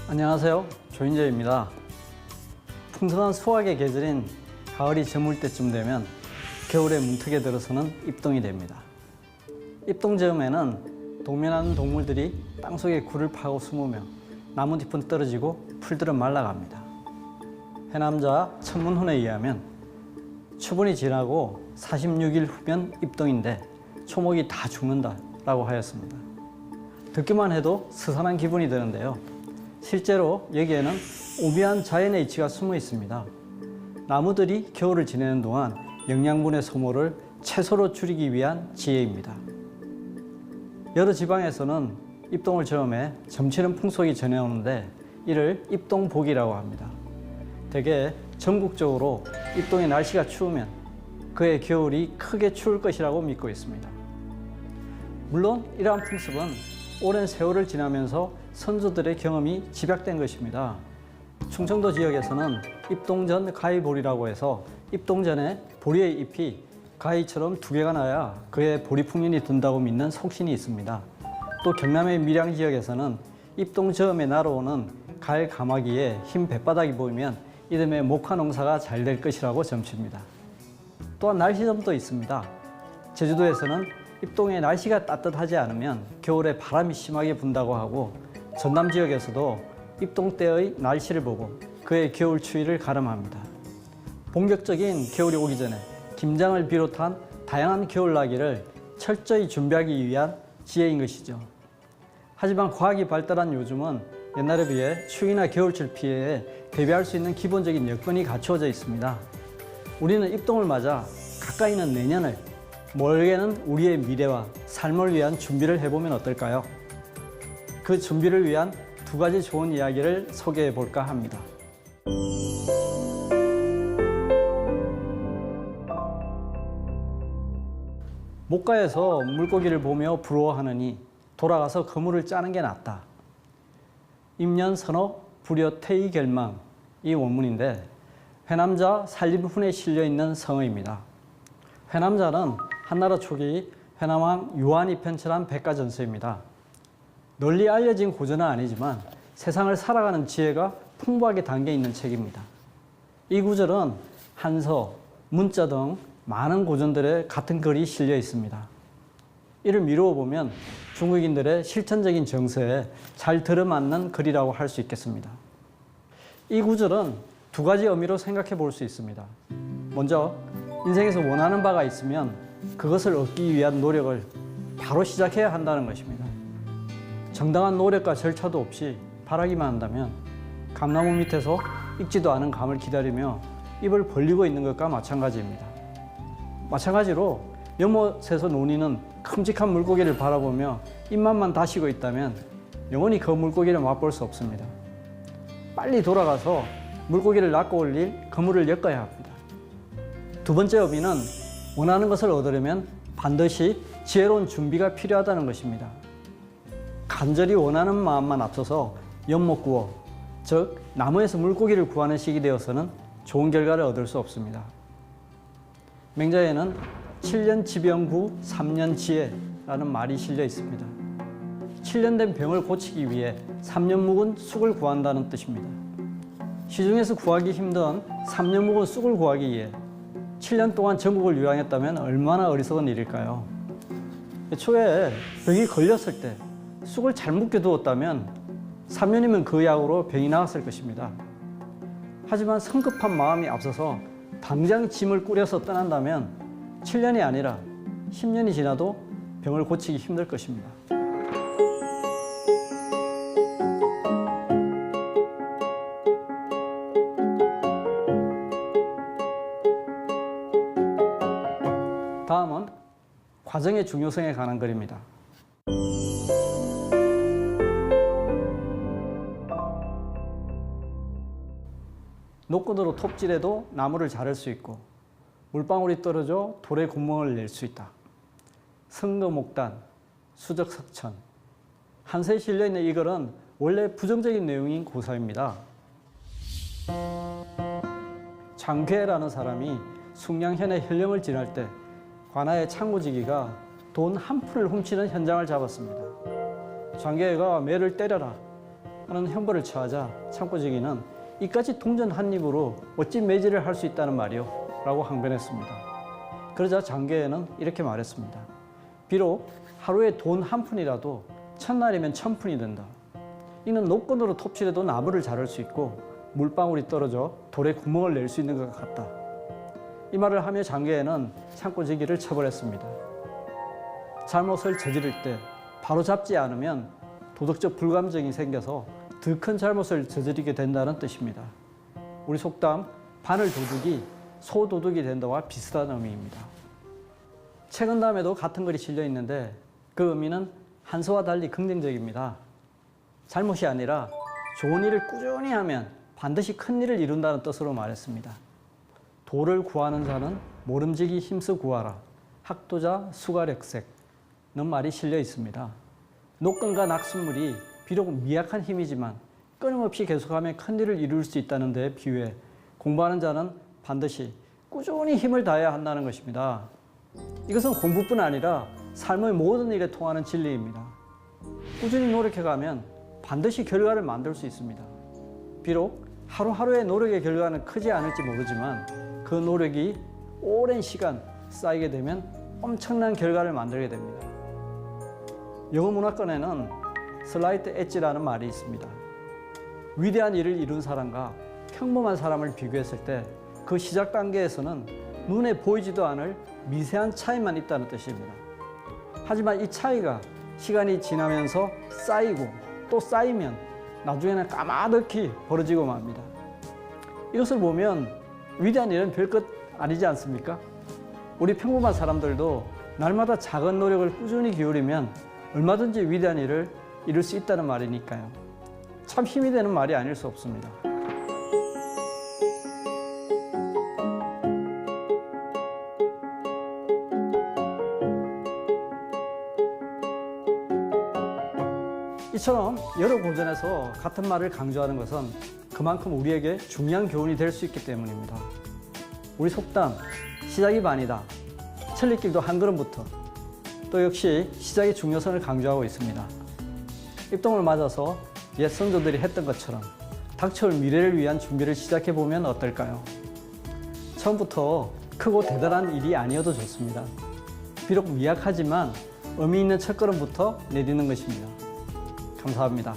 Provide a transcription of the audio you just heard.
안녕하세요. 조인재입니다. 풍성한 수확의 계절인 가을이 저물 때쯤 되면 겨울에 문턱에 들어서는 입동이 됩니다. 입동 즈음에는 동면하는 동물들이 땅속에 굴을 파고 숨으며 나뭇잎은 떨어지고 풀들은 말라갑니다. 해남자 천문훈에 의하면 추분이 지나고 46일 후면 입동인데 초목이 다 죽는다라고 하였습니다. 듣기만 해도 스산한 기분이 드는데요. 실제로 여기에는 오묘한 자연의 이치가 숨어 있습니다. 나무들이 겨울을 지내는 동안 영양분의 소모를 최소로 줄이기 위한 지혜입니다. 여러 지방에서는 입동을 즈음에 점치는 풍속이 전해오는데 이를 입동복이라고 합니다. 대개 전국적으로 입동의 날씨가 추우면 그의 겨울이 크게 추울 것이라고 믿고 있습니다. 물론 이러한 풍습은 오랜 세월을 지나면서 선조들의 경험이 집약된 것입니다. 충청도 지역에서는 입동전 가위보리라고 해서 입동전에 보리의 잎이 가위처럼 두 개가 나야 그의 보리풍년이 든다고 믿는 속신이 있습니다. 또 경남의 밀양 지역에서는 입동 즈음에 날아오는 가을 가마귀에 흰 뱃바닥이 보이면 이듬해 목화 농사가 잘 될 것이라고 점칩니다. 또한 날씨점도 있습니다. 제주도에서는 입동에 날씨가 따뜻하지 않으면 겨울에 바람이 심하게 분다고 하고 전남 지역에서도 입동 때의 날씨를 보고 그의 겨울 추위를 가름합니다. 본격적인 겨울이 오기 전에 김장을 비롯한 다양한 겨울나기를 철저히 준비하기 위한 지혜인 것이죠. 하지만 과학이 발달한 요즘은 옛날에 비해 추위나 겨울철 피해에 대비할 수 있는 기본적인 여건이 갖추어져 있습니다. 우리는 입동을 맞아 가까이는 내년을, 멀게는 우리의 미래와 삶을 위한 준비를 해보면 어떨까요? 그 준비를 위한 두 가지 좋은 이야기를 소개해 볼까 합니다. 목가에서 물고기를 보며 부러워하느니 돌아가서 그물을 짜는 게 낫다. 임년선어 불여 태의 결망, 이 원문인데 회남자 살림훈에 실려있는 성어입니다. 회남자는 한나라 초기 회남왕 유한이 편찬한 백가전서입니다. 널리 알려진 고전은 아니지만 세상을 살아가는 지혜가 풍부하게 담겨있는 책입니다. 이 구절은 한서, 문자 등 많은 고전들에 같은 글이 실려 있습니다. 이를 미루어 보면 중국인들의 실천적인 정서에 잘 들어맞는 글이라고 할 수 있겠습니다. 이 구절은 두 가지 의미로 생각해 볼 수 있습니다. 먼저 인생에서 원하는 바가 있으면 그것을 얻기 위한 노력을 바로 시작해야 한다는 것입니다. 정당한 노력과 절차도 없이 바라기만 한다면 감나무 밑에서 익지도 않은 감을 기다리며 입을 벌리고 있는 것과 마찬가지입니다. 마찬가지로 연못에서 논이는 큼직한 물고기를 바라보며 입맛만 다시고 있다면 영원히 그 물고기를 맛볼 수 없습니다. 빨리 돌아가서 물고기를 낚고 올릴 그물을 엮어야 합니다. 두 번째 의미는 원하는 것을 얻으려면 반드시 지혜로운 준비가 필요하다는 것입니다. 간절히 원하는 마음만 앞서서 연못 구워, 즉 나무에서 물고기를 구하는 식이 되어서는 좋은 결과를 얻을 수 없습니다. 맹자에는 7년 지병구 3년 지혜라는 말이 실려 있습니다. 7년 된 병을 고치기 위해 3년 묵은 쑥을 구한다는 뜻입니다. 시중에서 구하기 힘든 3년 묵은 쑥을 구하기 위해 7년 동안 전국을 유랑했다면 얼마나 어리석은 일일까요? 애초에 병이 걸렸을 때 쑥을 잘 묵혀두었다면 3년이면 그 약으로 병이 나았을 것입니다. 하지만 성급한 마음이 앞서서 당장 짐을 꾸려서 떠난다면 7년이 아니라 10년이 지나도 병을 고치기 힘들 것입니다. 다음은 과정의 중요성에 관한 글입니다. 노끈으로 톱질해도 나무를 자를 수 있고 물방울이 떨어져 돌에 구멍을 낼 수 있다. 성거목단, 수적석천. 한서에 실려있는 이 글은 원래 부정적인 내용인 고사입니다. 장괴라는 사람이 숭양현의 현령을 지날 때 관아의 창고지기가 돈 한 푼을 훔치는 현장을 잡았습니다. 장괴가 매를 때려라. 하는 형벌을 처하자 창고지기는 이까지 동전 한 입으로 어찌 매질을 할 수 있다는 말이오 라고 항변했습니다. 그러자 장계에는 이렇게 말했습니다. 비록 하루에 돈 한 푼이라도 첫날이면 1000푼이 된다. 이는 노건으로 톱질해도 나무를 자를 수 있고 물방울이 떨어져 돌에 구멍을 낼 수 있는 것 같다. 이 말을 하며 장계에는 창고지기를 처벌했습니다. 잘못을 저지를 때 바로 잡지 않으면 도덕적 불감증이 생겨서 더 큰 잘못을 저지르게 된다는 뜻입니다. 우리 속담 바늘 도둑이 소도둑이 된다와 비슷한 의미입니다. 책은담에도 같은 글이 실려 있는데 그 의미는 한서와 달리 긍정적입니다. 잘못이 아니라 좋은 일을 꾸준히 하면 반드시 큰 일을 이룬다는 뜻으로 말했습니다. 도를 구하는 자는 모름지기 힘써 구하라. 학도자 수가력색는 말이 실려 있습니다. 노건과 낙숫물이 비록 미약한 힘이지만 끊임없이 계속하면 큰 일을 이룰 수 있다는 데 비유해 공부하는 자는 반드시 꾸준히 힘을 다해야 한다는 것입니다. 이것은 공부뿐 아니라 삶의 모든 일에 통하는 진리입니다. 꾸준히 노력해가면 반드시 결과를 만들 수 있습니다. 비록 하루하루의 노력의 결과는 크지 않을지 모르지만 그 노력이 오랜 시간 쌓이게 되면 엄청난 결과를 만들게 됩니다. 영어 문화권에는 슬라이트 엣지라는 말이 있습니다. 위대한 일을 이룬 사람과 평범한 사람을 비교했을 때 그 시작 단계에서는 눈에 보이지도 않을 미세한 차이만 있다는 뜻입니다. 하지만 이 차이가 시간이 지나면서 쌓이고 또 쌓이면 나중에는 까마득히 벌어지고 맙니다. 이것을 보면 위대한 일은 별것 아니지 않습니까? 우리 평범한 사람들도 날마다 작은 노력을 꾸준히 기울이면 얼마든지 위대한 일을 이룰 수 있다는 말이니까요. 참 힘이 되는 말이 아닐 수 없습니다. 이처럼 여러 고전에서 같은 말을 강조하는 것은 그만큼 우리에게 중요한 교훈이 될 수 있기 때문입니다. 우리 속담 시작이 반이다. 천리길도 한 걸음부터 또 역시 시작의 중요성을 강조하고 있습니다. 입동을 맞아서 옛 선조들이 했던 것처럼 닥쳐올 미래를 위한 준비를 시작해보면 어떨까요? 처음부터 크고 대단한 일이 아니어도 좋습니다. 비록 미약하지만 의미 있는 첫걸음부터 내딛는 것입니다. 감사합니다.